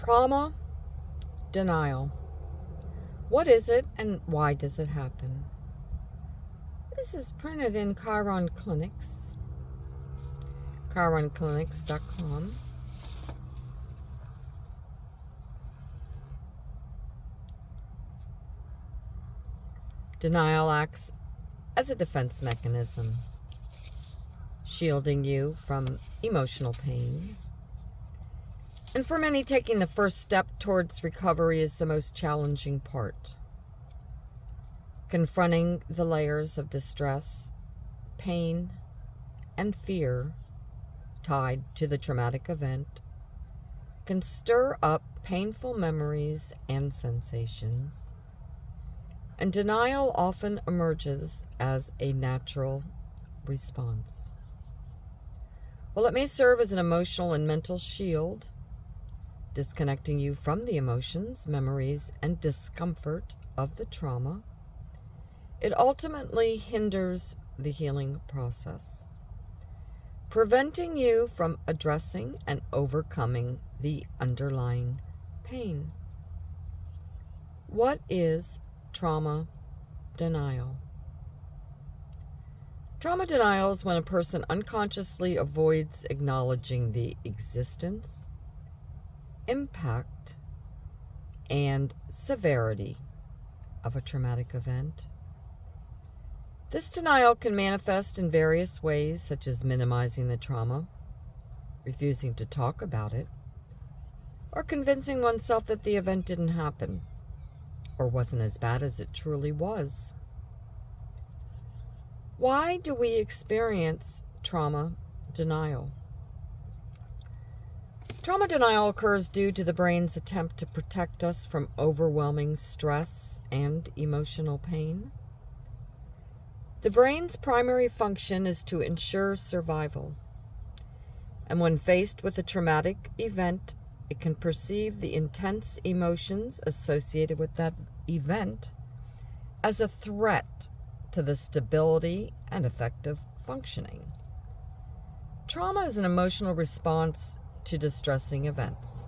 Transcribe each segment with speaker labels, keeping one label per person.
Speaker 1: Trauma denial. What is it and why does it happen? This is printed in Chiron Clinics, chironclinics.com. Denial acts as a defense mechanism, shielding you from emotional pain. And for many, taking the first step towards recovery is the most challenging part. Confronting the layers of distress, pain, and fear tied to the traumatic event can stir up painful memories and sensations. And denial often emerges as a natural response. While it may serve as an emotional and mental shield, disconnecting you from the emotions, memories, and discomfort of the trauma, it ultimately hinders the healing process, preventing you from addressing and overcoming the underlying pain. What is trauma denial? Trauma denial is when a person unconsciously avoids acknowledging the existence, impact, and severity of a traumatic event. This denial can manifest in various ways, such as minimizing the trauma, refusing to talk about it, or convincing oneself that the event didn't happen or wasn't as bad as it truly was. Why do we experience trauma denial? Trauma denial occurs due to the brain's attempt to protect us from overwhelming stress and emotional pain. The brain's primary function is to ensure survival, and when faced with a traumatic event, it can perceive the intense emotions associated with that event as a threat to the stability and effective functioning. Trauma is an emotional response to distressing events,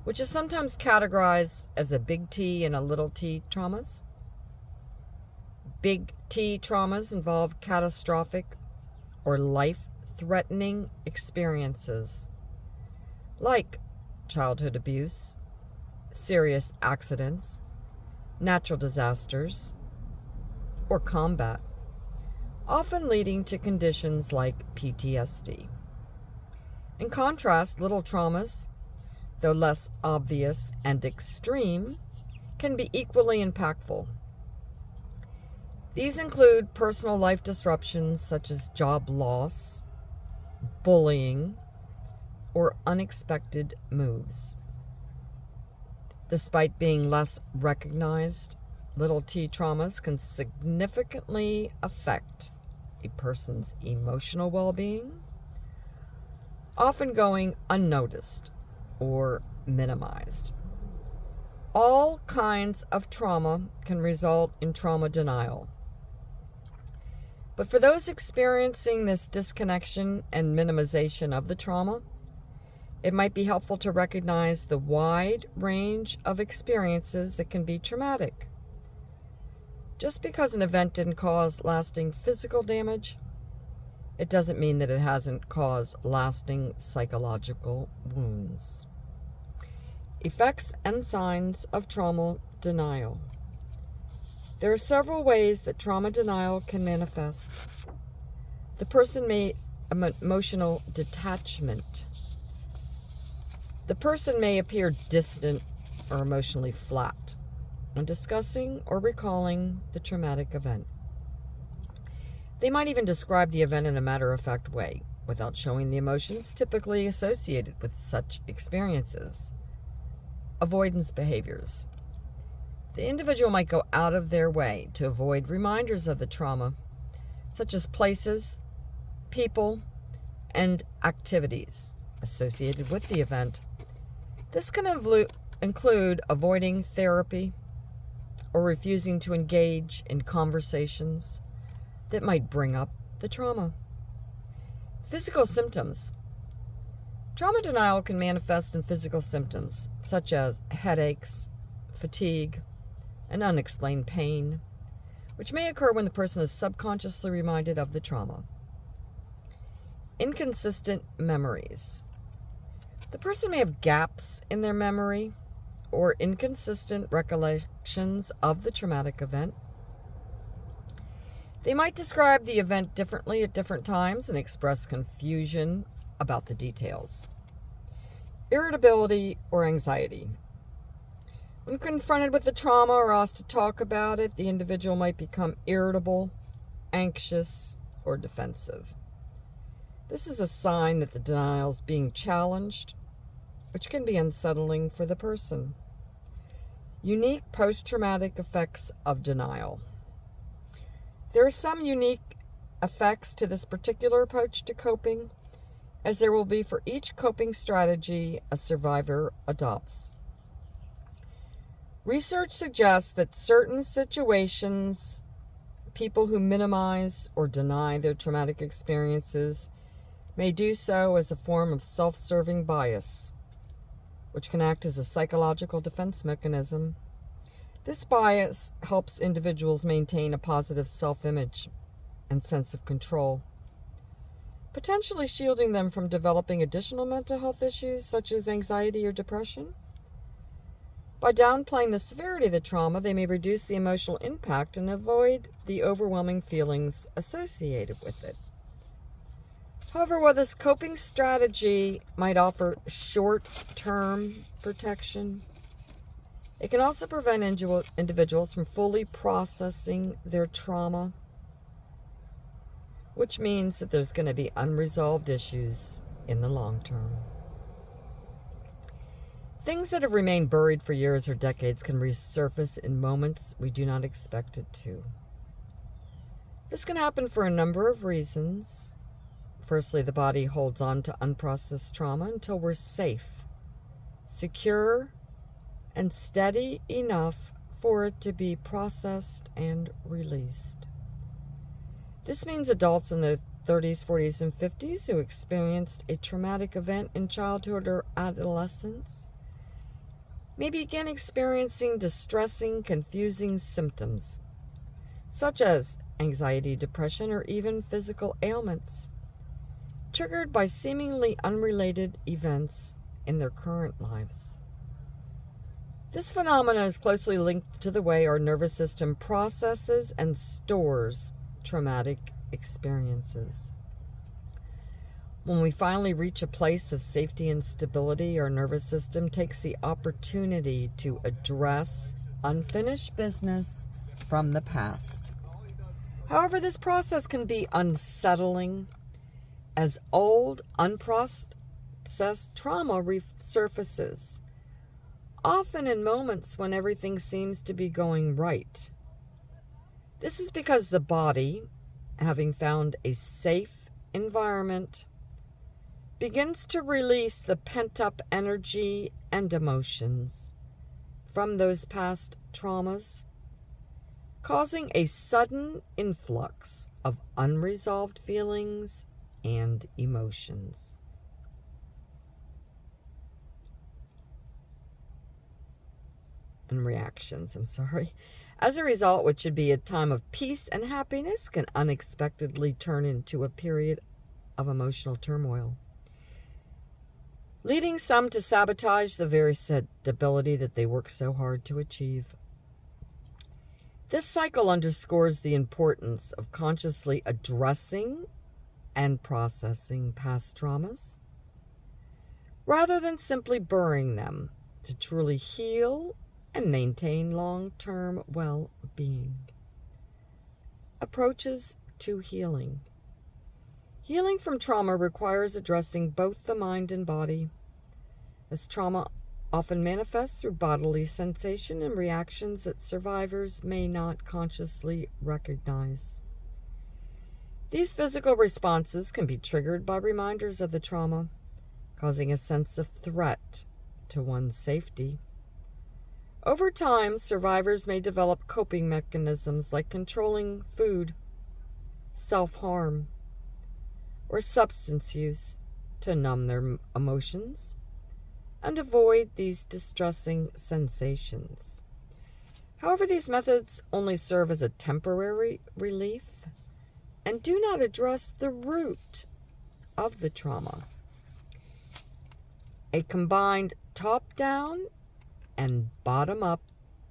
Speaker 1: which is sometimes categorized as a big T and a little t traumas. Big T traumas involve catastrophic or life-threatening experiences like childhood abuse, serious accidents, natural disasters, or combat, often leading to conditions like PTSD. In contrast, little traumas, though less obvious and extreme, can be equally impactful. These include personal life disruptions such as job loss, bullying, or unexpected moves. Despite being less recognized, little t traumas can significantly affect a person's emotional well-being, often going unnoticed or minimized. All kinds of trauma can result in trauma denial. But for those experiencing this disconnection and minimization of the trauma, it might be helpful to recognize the wide range of experiences that can be traumatic. Just because an event didn't cause lasting physical damage, it doesn't mean that it hasn't caused lasting psychological wounds. Effects and signs of trauma denial. There are several ways that trauma denial can manifest. The person may emotional detachment. The person may appear distant or emotionally flat when discussing or recalling the traumatic event. They might even describe the event in a matter-of-fact way, without showing the emotions typically associated with such experiences. Avoidance behaviors. The individual might go out of their way to avoid reminders of the trauma, such as places, people, and activities associated with the event. This can include avoiding therapy or refusing to engage in conversations that might bring up the trauma. Physical symptoms. Trauma denial can manifest in physical symptoms such as headaches, fatigue, and unexplained pain, which may occur when the person is subconsciously reminded of the trauma. Inconsistent memories. The person may have gaps in their memory or inconsistent recollections of the traumatic event. They might describe the event differently at different times and express confusion about the details. Irritability or anxiety. When confronted with the trauma or asked to talk about it, the individual might become irritable, anxious, or defensive. This is a sign that the denial is being challenged, which can be unsettling for the person. Unique post-traumatic effects of denial. There are some unique effects to this particular approach to coping, as there will be for each coping strategy a survivor adopts. Research suggests that certain situations, people who minimize or deny their traumatic experiences may do so as a form of self-serving bias, which can act as a psychological defense mechanism. This bias helps individuals maintain a positive self-image and sense of control, potentially shielding them from developing additional mental health issues such as anxiety or depression. By downplaying the severity of the trauma, they may reduce the emotional impact and avoid the overwhelming feelings associated with it. However, while this coping strategy might offer short-term protection, it can also prevent individuals from fully processing their trauma, which means that there's going to be unresolved issues in the long term. Things that have remained buried for years or decades can resurface in moments we do not expect it to. This can happen for a number of reasons. Firstly, the body holds on to unprocessed trauma until we're safe, secure, and steady enough for it to be processed and released. This means adults in their 30s, 40s, and 50s who experienced a traumatic event in childhood or adolescence may begin experiencing distressing, confusing symptoms, such as anxiety, depression, or even physical ailments, triggered by seemingly unrelated events in their current lives. This phenomenon is closely linked to the way our nervous system processes and stores traumatic experiences. When we finally reach a place of safety and stability, our nervous system takes the opportunity to address unfinished business from the past. However, this process can be unsettling as old, unprocessed trauma resurfaces, often in moments when everything seems to be going right. This is because the body, having found a safe environment, begins to release the pent-up energy and emotions from those past traumas, causing a sudden influx of unresolved feelings and emotions. And reactions, As a result, what should be a time of peace and happiness can unexpectedly turn into a period of emotional turmoil, leading some to sabotage the very stability that they work so hard to achieve. This cycle underscores the importance of consciously addressing and processing past traumas, rather than simply burying them, to truly heal and maintain long-term well-being. Approaches to healing. Healing from trauma requires addressing both the mind and body, as trauma often manifests through bodily sensation and reactions that survivors may not consciously recognize. These physical responses can be triggered by reminders of the trauma, causing a sense of threat to one's safety. Over time, survivors may develop coping mechanisms like controlling food, self-harm, or substance use to numb their emotions and avoid these distressing sensations. However, these methods only serve as a temporary relief and do not address the root of the trauma. A combined top-down and bottom-up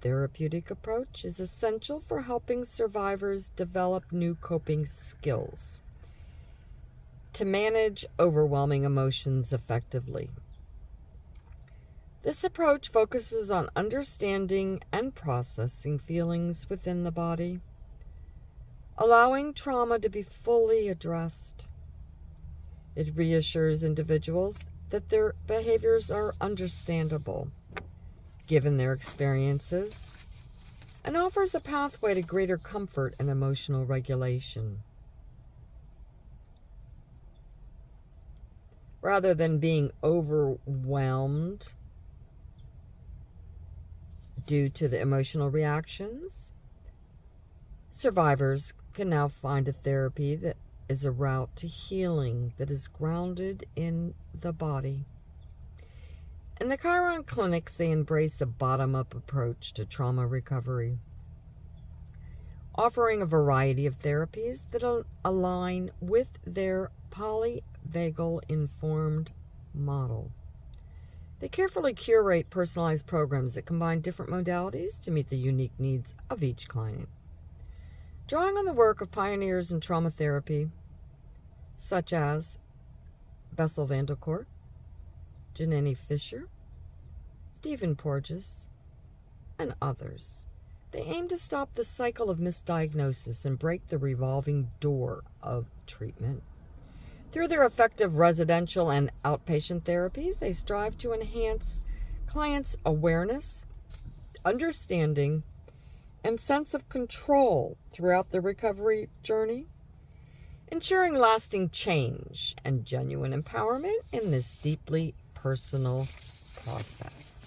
Speaker 1: therapeutic approach is essential for helping survivors develop new coping skills to manage overwhelming emotions effectively. This approach focuses on understanding and processing feelings within the body, allowing trauma to be fully addressed. It reassures individuals that their behaviors are understandable, given their experiences, and offers a pathway to greater comfort and emotional regulation. Rather than being overwhelmed due to the emotional reactions, survivors can now find a therapy that is a route to healing that is grounded in the body. In the Chiron clinics, they embrace a bottom-up approach to trauma recovery, offering a variety of therapies that align with their polyvagal-informed model. They carefully curate personalized programs that combine different modalities to meet the unique needs of each client. Drawing on the work of pioneers in trauma therapy, such as Bessel van der Kolk, Janine Fisher, Stephen Porges, and others, they aim to stop the cycle of misdiagnosis and break the revolving door of treatment. Through their effective residential and outpatient therapies, they strive to enhance clients' awareness, understanding, and sense of control throughout the recovery journey, ensuring lasting change and genuine empowerment in this deeply personal process.